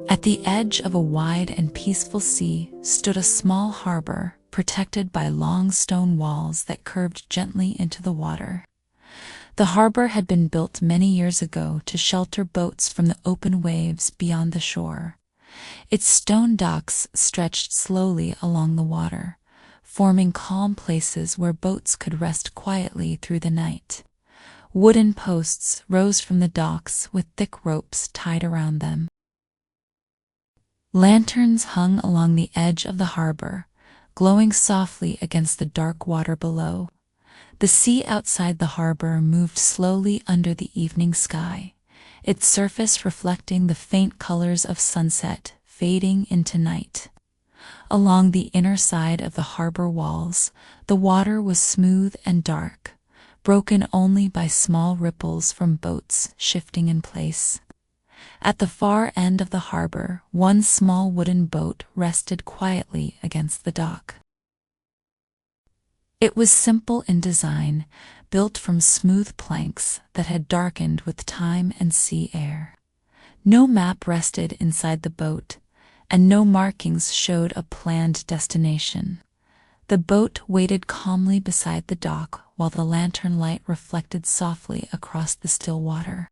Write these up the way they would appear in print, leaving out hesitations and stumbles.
At the edge of a wide and peaceful sea stood a small harbor, protected by long stone walls that curved gently into the water. The harbor had been built many years ago to shelter boats from the open waves beyond the shore. Its stone docks stretched slowly along the water, forming calm places where boats could rest quietly through the night. Wooden posts rose from the docks with thick ropes tied around them. Lanterns hung along the edge of the harbor, glowing softly against the dark water below. The sea outside the harbor moved slowly under the evening sky, its surface reflecting the faint colors of sunset fading into night. Along the inner side of the harbor walls, the water was smooth and dark, broken only by small ripples from boats shifting in place. At the far end of the harbor, one small wooden boat rested quietly against the dock. It was simple in design, built from smooth planks that had darkened with time and sea air. No map rested inside the boat, and no markings showed a planned destination. The boat waited calmly beside the dock while the lantern light reflected softly across the still water.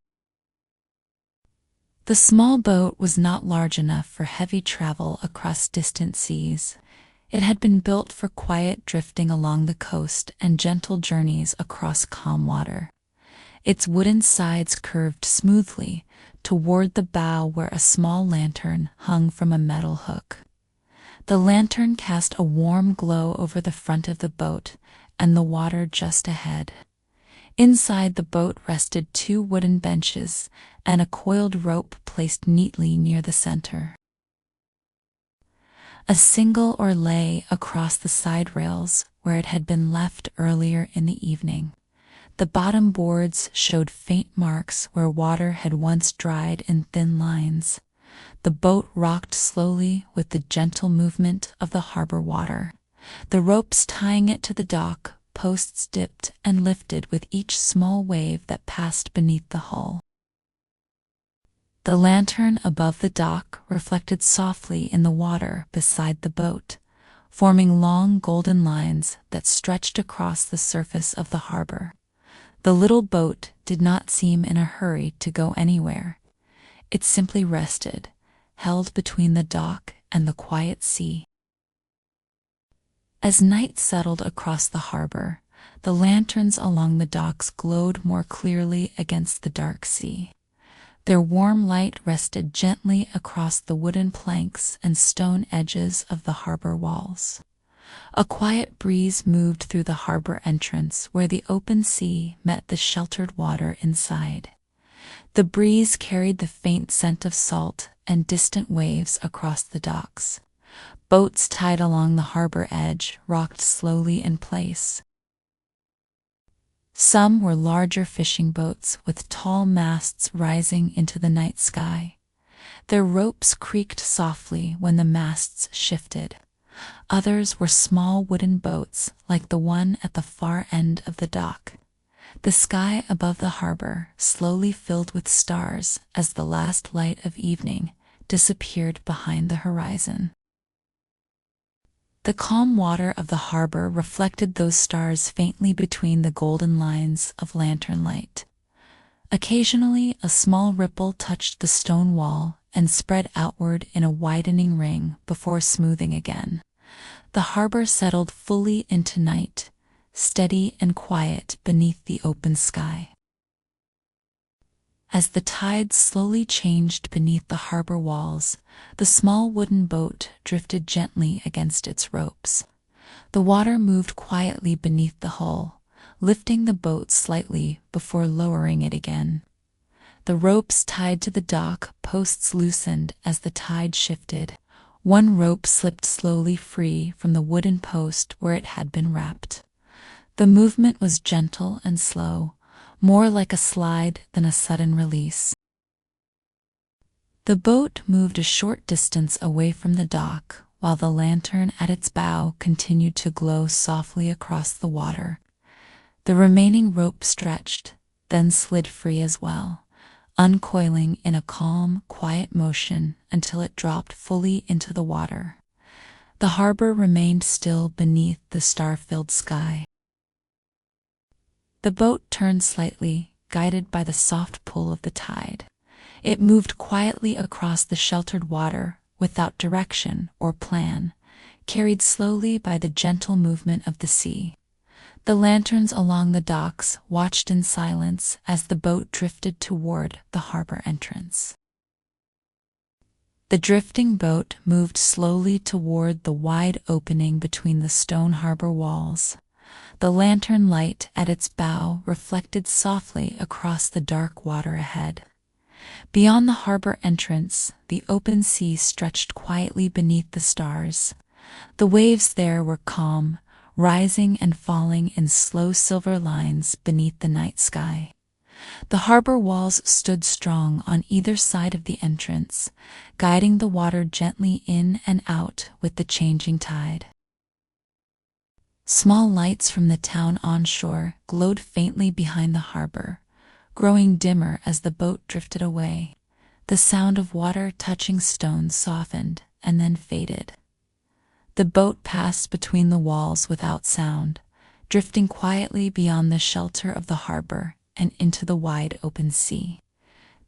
The small boat was not large enough for heavy travel across distant seas. It had been built for quiet drifting along the coast and gentle journeys across calm water. Its wooden sides curved smoothly toward the bow where a small lantern hung from a metal hook. The lantern cast a warm glow over the front of the boat and the water just ahead. Inside the boat rested two wooden benches and a coiled rope placed neatly near the center. A single oar lay across the side rails where it had been left earlier in the evening. The bottom boards showed faint marks where water had once dried in thin lines. The boat rocked slowly with the gentle movement of the harbor water. The ropes tying it to the dock posts dipped and lifted with each small wave that passed beneath the hull. The lantern above the dock reflected softly in the water beside the boat, forming long golden lines that stretched across the surface of the harbor. The little boat did not seem in a hurry to go anywhere. It simply rested, held between the dock and the quiet sea. As night settled across the harbor, the lanterns along the docks glowed more clearly against the dark sea. Their warm light rested gently across the wooden planks and stone edges of the harbor walls. A quiet breeze moved through the harbor entrance where the open sea met the sheltered water inside. The breeze carried the faint scent of salt and distant waves across the docks. Boats tied along the harbor edge rocked slowly in place. Some were larger fishing boats with tall masts rising into the night sky. Their ropes creaked softly when the masts shifted. Others were small wooden boats like the one at the far end of the dock. The sky above the harbor slowly filled with stars as the last light of evening disappeared behind the horizon. The calm water of the harbor reflected those stars faintly between the golden lines of lantern light. Occasionally, a small ripple touched the stone wall and spread outward in a widening ring before smoothing again. The harbor settled fully into night, steady and quiet beneath the open sky. As the tide slowly changed beneath the harbor walls, the small wooden boat drifted gently against its ropes. The water moved quietly beneath the hull, lifting the boat slightly before lowering it again. The ropes tied to the dock posts loosened as the tide shifted. One rope slipped slowly free from the wooden post where it had been wrapped. The movement was gentle and slow, more like a slide than a sudden release. The boat moved a short distance away from the dock, while the lantern at its bow continued to glow softly across the water. The remaining rope stretched, then slid free as well, uncoiling in a calm, quiet motion until it dropped fully into the water. The harbor remained still beneath the star-filled sky. The boat turned slightly, guided by the soft pull of the tide. It moved quietly across the sheltered water, without direction or plan, carried slowly by the gentle movement of the sea. The lanterns along the docks watched in silence as the boat drifted toward the harbor entrance. The drifting boat moved slowly toward the wide opening between the stone harbor walls. The lantern light at its bow reflected softly across the dark water ahead. Beyond the harbor entrance, the open sea stretched quietly beneath the stars. The waves there were calm, rising and falling in slow silver lines beneath the night sky. The harbor walls stood strong on either side of the entrance, guiding the water gently in and out with the changing tide. Small lights from the town onshore glowed faintly behind the harbor, growing dimmer as the boat drifted away. The sound of water touching stones softened and then faded. The boat passed between the walls without sound, drifting quietly beyond the shelter of the harbor and into the wide open sea.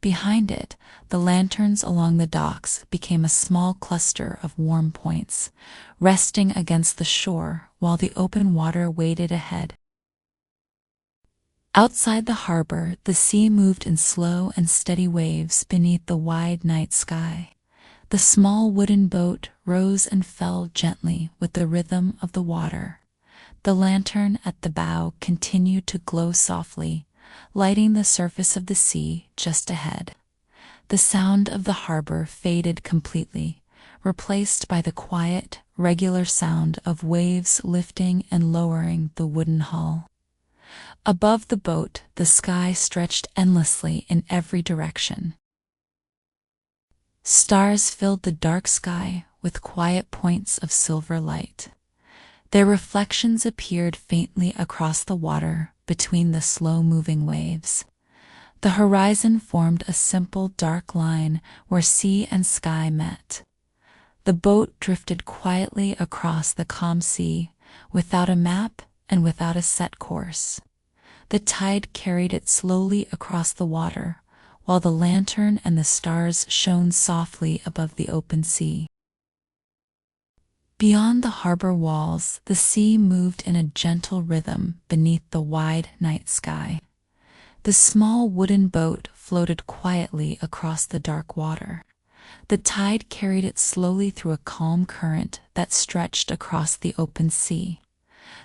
Behind it, the lanterns along the docks became a small cluster of warm points, resting against the shore while the open water waited ahead. Outside the harbor, the sea moved in slow and steady waves beneath the wide night sky. The small wooden boat rose and fell gently with the rhythm of the water. The lantern at the bow continued to glow softly, lighting the surface of the sea just ahead. The sound of the harbor faded completely, replaced by the quiet, regular sound of waves lifting and lowering the wooden hull. Above the boat, the sky stretched endlessly in every direction. Stars filled the dark sky with quiet points of silver light. Their reflections appeared faintly across the water between the slow-moving waves. The horizon formed a simple dark line where sea and sky met. The boat drifted quietly across the calm sea, without a map and without a set course. The tide carried it slowly across the water, while the lantern and the stars shone softly above the open sea. Beyond the harbor walls, the sea moved in a gentle rhythm beneath the wide night sky. The small wooden boat floated quietly across the dark water. The tide carried it slowly through a calm current that stretched across the open sea.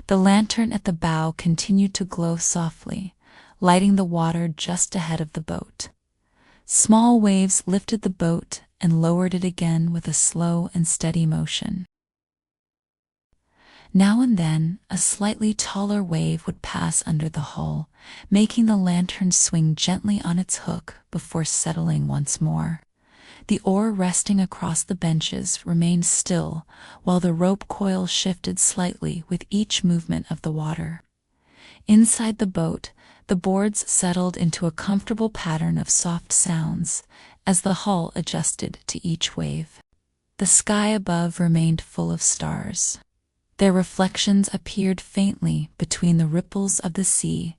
The lantern at the bow continued to glow softly, lighting the water just ahead of the boat. Small waves lifted the boat and lowered it again with a slow and steady motion. Now and then, a slightly taller wave would pass under the hull, making the lantern swing gently on its hook before settling once more. The oar resting across the benches remained still, while the rope coil shifted slightly with each movement of the water. Inside the boat, the boards settled into a comfortable pattern of soft sounds as the hull adjusted to each wave. The sky above remained full of stars. Their reflections appeared faintly between the ripples of the sea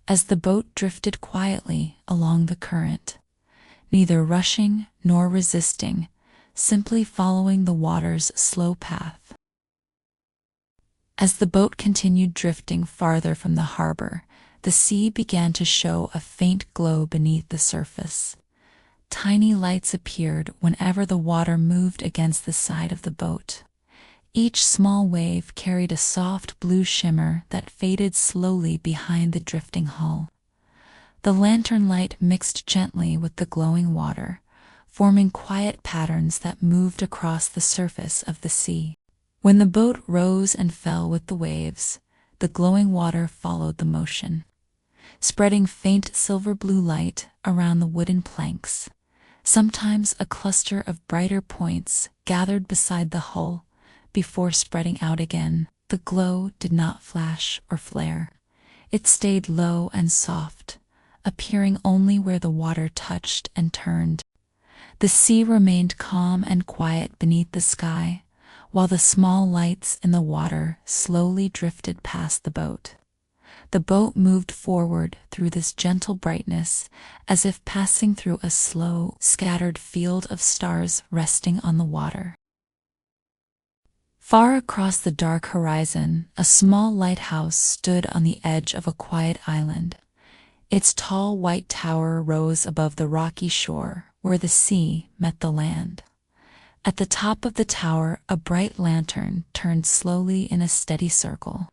as the boat drifted quietly along the current, neither rushing nor resisting, simply following the water's slow path. As the boat continued drifting farther from the harbor, the sea began to show a faint glow beneath the surface. Tiny lights appeared whenever the water moved against the side of the boat. Each small wave carried a soft blue shimmer that faded slowly behind the drifting hull. The lantern light mixed gently with the glowing water, forming quiet patterns that moved across the surface of the sea. When the boat rose and fell with the waves, the glowing water followed the motion, spreading faint silver blue light around the wooden planks. Sometimes a cluster of brighter points gathered beside the hull before spreading out again. The glow did not flash or flare. It stayed low and soft, appearing only where the water touched and turned. The sea remained calm and quiet beneath the sky, while the small lights in the water slowly drifted past the boat. The boat moved forward through this gentle brightness, as if passing through a slow, scattered field of stars resting on the water. Far across the dark horizon, a small lighthouse stood on the edge of a quiet island. Its tall white tower rose above the rocky shore, where the sea met the land. At the top of the tower, a bright lantern turned slowly in a steady circle.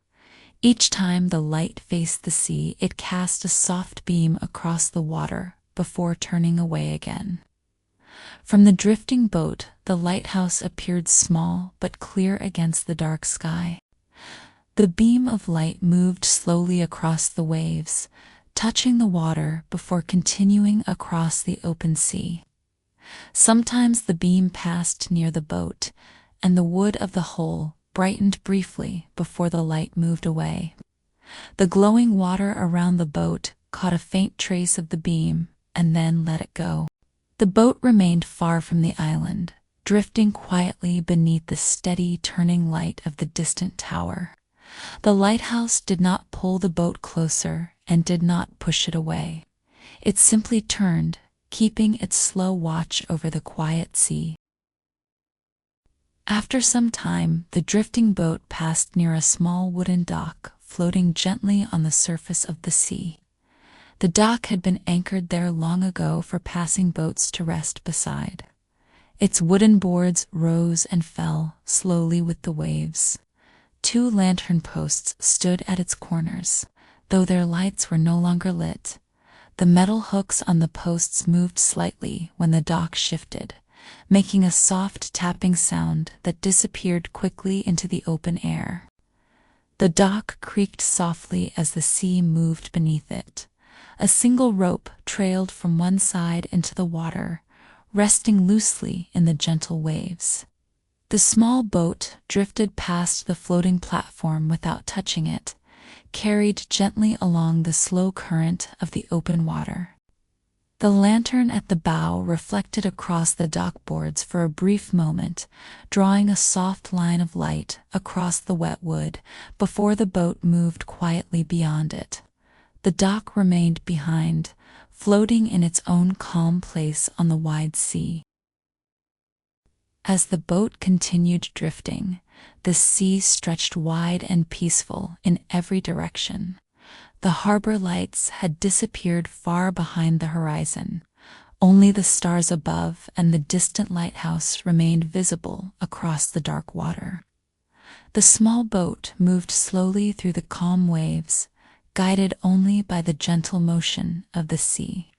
Each time the light faced the sea, it cast a soft beam across the water before turning away again. From the drifting boat, the lighthouse appeared small but clear against the dark sky. The beam of light moved slowly across the waves, touching the water before continuing across the open sea. Sometimes the beam passed near the boat, and the wood of the hull brightened briefly before the light moved away. The glowing water around the boat caught a faint trace of the beam and then let it go. The boat remained far from the island, drifting quietly beneath the steady turning light of the distant tower. The lighthouse did not pull the boat closer and did not push it away. It simply turned, keeping its slow watch over the quiet sea. After some time, the drifting boat passed near a small wooden dock, floating gently on the surface of the sea. The dock had been anchored there long ago for passing boats to rest beside. Its wooden boards rose and fell slowly with the waves. 2 lantern posts stood at its corners, though their lights were no longer lit. The metal hooks on the posts moved slightly when the dock shifted, making a soft tapping sound that disappeared quickly into the open air. The dock creaked softly as the sea moved beneath it. A single rope trailed from one side into the water, resting loosely in the gentle waves. The small boat drifted past the floating platform without touching it, carried gently along the slow current of the open water. The lantern at the bow reflected across the dock boards for a brief moment, drawing a soft line of light across the wet wood before the boat moved quietly beyond it. The dock remained behind, floating in its own calm place on the wide sea. As the boat continued drifting, the sea stretched wide and peaceful in every direction. The harbor lights had disappeared far behind the horizon. Only the stars above and the distant lighthouse remained visible across the dark water. The small boat moved slowly through the calm waves, guided only by the gentle motion of the sea.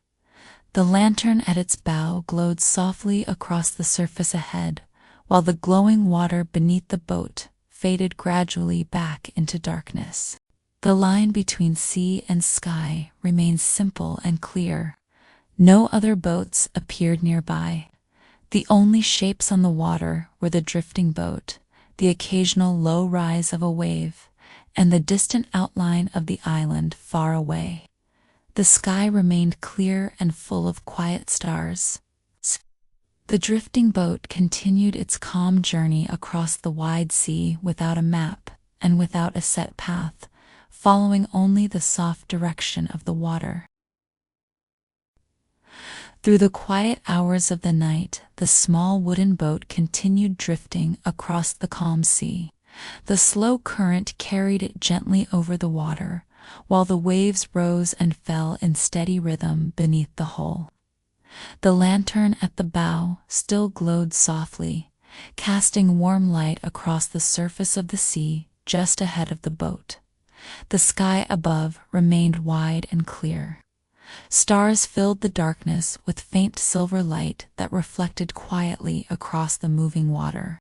The lantern at its bow glowed softly across the surface ahead, while the glowing water beneath the boat faded gradually back into darkness. The line between sea and sky remained simple and clear. No other boats appeared nearby. The only shapes on the water were the drifting boat, the occasional low rise of a wave, and the distant outline of the island far away. The sky remained clear and full of quiet stars. The drifting boat continued its calm journey across the wide sea without a map and without a set path, following only the soft direction of the water. Through the quiet hours of the night, the small wooden boat continued drifting across the calm sea. The slow current carried it gently over the water, while the waves rose and fell in steady rhythm beneath the hull. The lantern at the bow still glowed softly, casting warm light across the surface of the sea just ahead of the boat. The sky above remained wide and clear. Stars filled the darkness with faint silver light that reflected quietly across the moving water.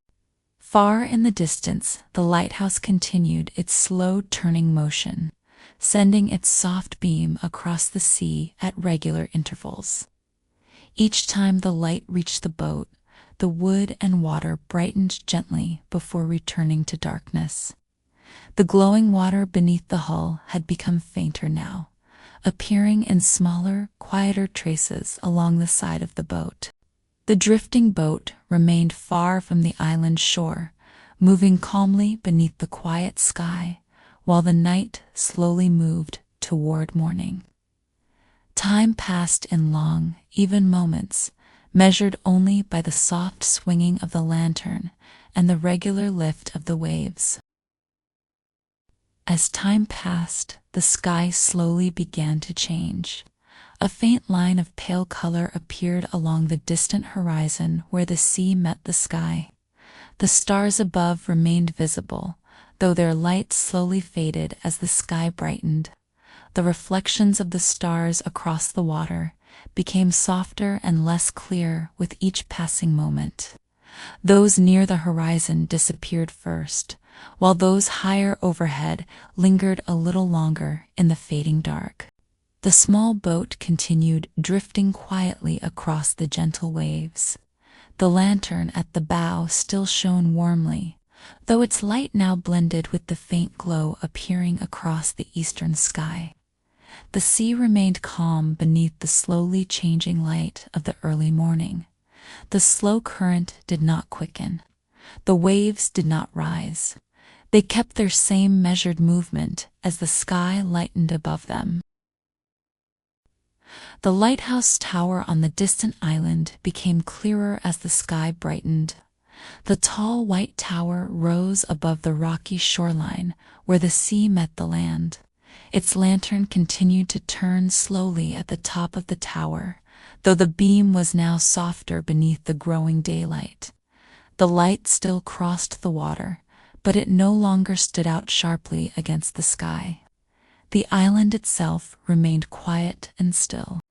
Far in the distance, the lighthouse continued its slow turning motion, sending its soft beam across the sea at regular intervals. Each time the light reached the boat, the wood and water brightened gently before returning to darkness. The glowing water beneath the hull had become fainter now, appearing in smaller, quieter traces along the side of the boat. The drifting boat remained far from the island shore, moving calmly beneath the quiet sky, while the night slowly moved toward morning. Time passed in long, even moments, measured only by the soft swinging of the lantern and the regular lift of the waves. As time passed, the sky slowly began to change. A faint line of pale color appeared along the distant horizon where the sea met the sky. The stars above remained visible, though their light slowly faded as the sky brightened. The reflections of the stars across the water became softer and less clear with each passing moment. Those near the horizon disappeared first, while those higher overhead lingered a little longer in the fading dark. The small boat continued drifting quietly across the gentle waves. The lantern at the bow still shone warmly, though its light now blended with the faint glow appearing across the eastern sky. The sea remained calm beneath the slowly changing light of the early morning. The slow current did not quicken. The waves did not rise. They kept their same measured movement as the sky lightened above them. The lighthouse tower on the distant island became clearer as the sky brightened. The tall white tower rose above the rocky shoreline where the sea met the land. Its lantern continued to turn slowly at the top of the tower, though the beam was now softer beneath the growing daylight. The light still crossed the water, but it no longer stood out sharply against the sky. The island itself remained quiet and still.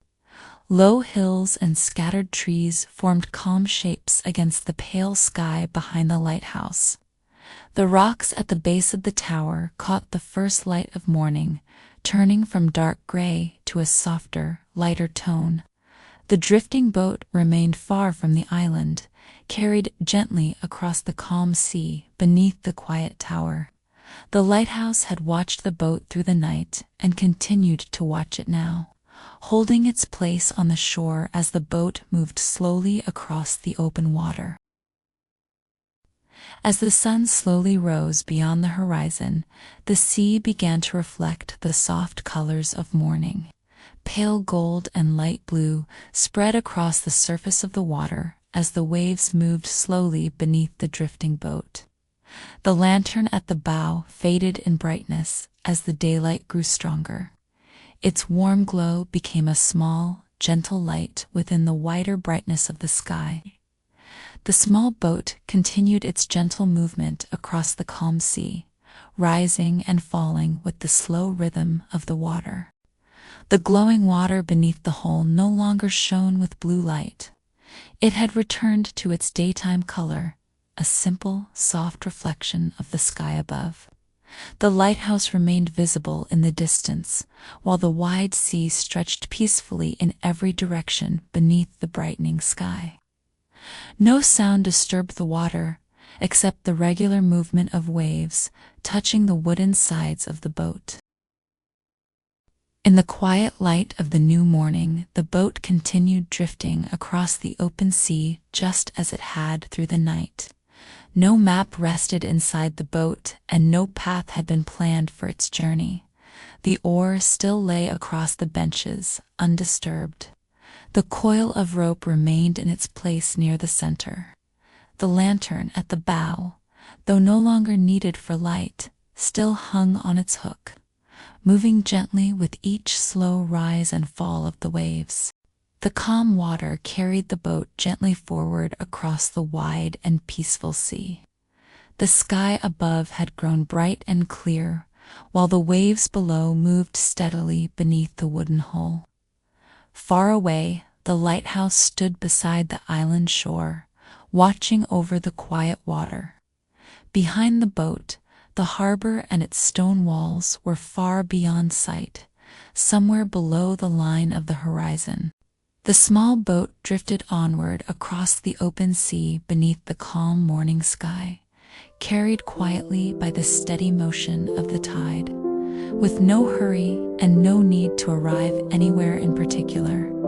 Low hills and scattered trees formed calm shapes against the pale sky behind the lighthouse. The rocks at the base of the tower caught the first light of morning, turning from dark gray to a softer, lighter tone. The drifting boat remained far from the island, carried gently across the calm sea beneath the quiet tower. The lighthouse had watched the boat through the night and continued to watch it now, holding its place on the shore as the boat moved slowly across the open water. As the sun slowly rose beyond the horizon, the sea began to reflect the soft colors of morning. Pale gold and light blue spread across the surface of the water as the waves moved slowly beneath the drifting boat. The lantern at the bow faded in brightness as the daylight grew stronger. Its warm glow became a small, gentle light within the wider brightness of the sky. The small boat continued its gentle movement across the calm sea, rising and falling with the slow rhythm of the water. The glowing water beneath the hull no longer shone with blue light. It had returned to its daytime color, a simple, soft reflection of the sky above. The lighthouse remained visible in the distance, while the wide sea stretched peacefully in every direction beneath the brightening sky. No sound disturbed the water, except the regular movement of waves touching the wooden sides of the boat. In the quiet light of the new morning, the boat continued drifting across the open sea just as it had through the night. No map rested inside the boat, and no path had been planned for its journey. The oar still lay across the benches, undisturbed. The coil of rope remained in its place near the center. The lantern at the bow, though no longer needed for light, still hung on its hook, moving gently with each slow rise and fall of the waves. The calm water carried the boat gently forward across the wide and peaceful sea. The sky above had grown bright and clear, while the waves below moved steadily beneath the wooden hull. Far away, the lighthouse stood beside the island shore, watching over the quiet water. Behind the boat, the harbor and its stone walls were far beyond sight, somewhere below the line of the horizon. The small boat drifted onward across the open sea beneath the calm morning sky, carried quietly by the steady motion of the tide, with no hurry and no need to arrive anywhere in particular.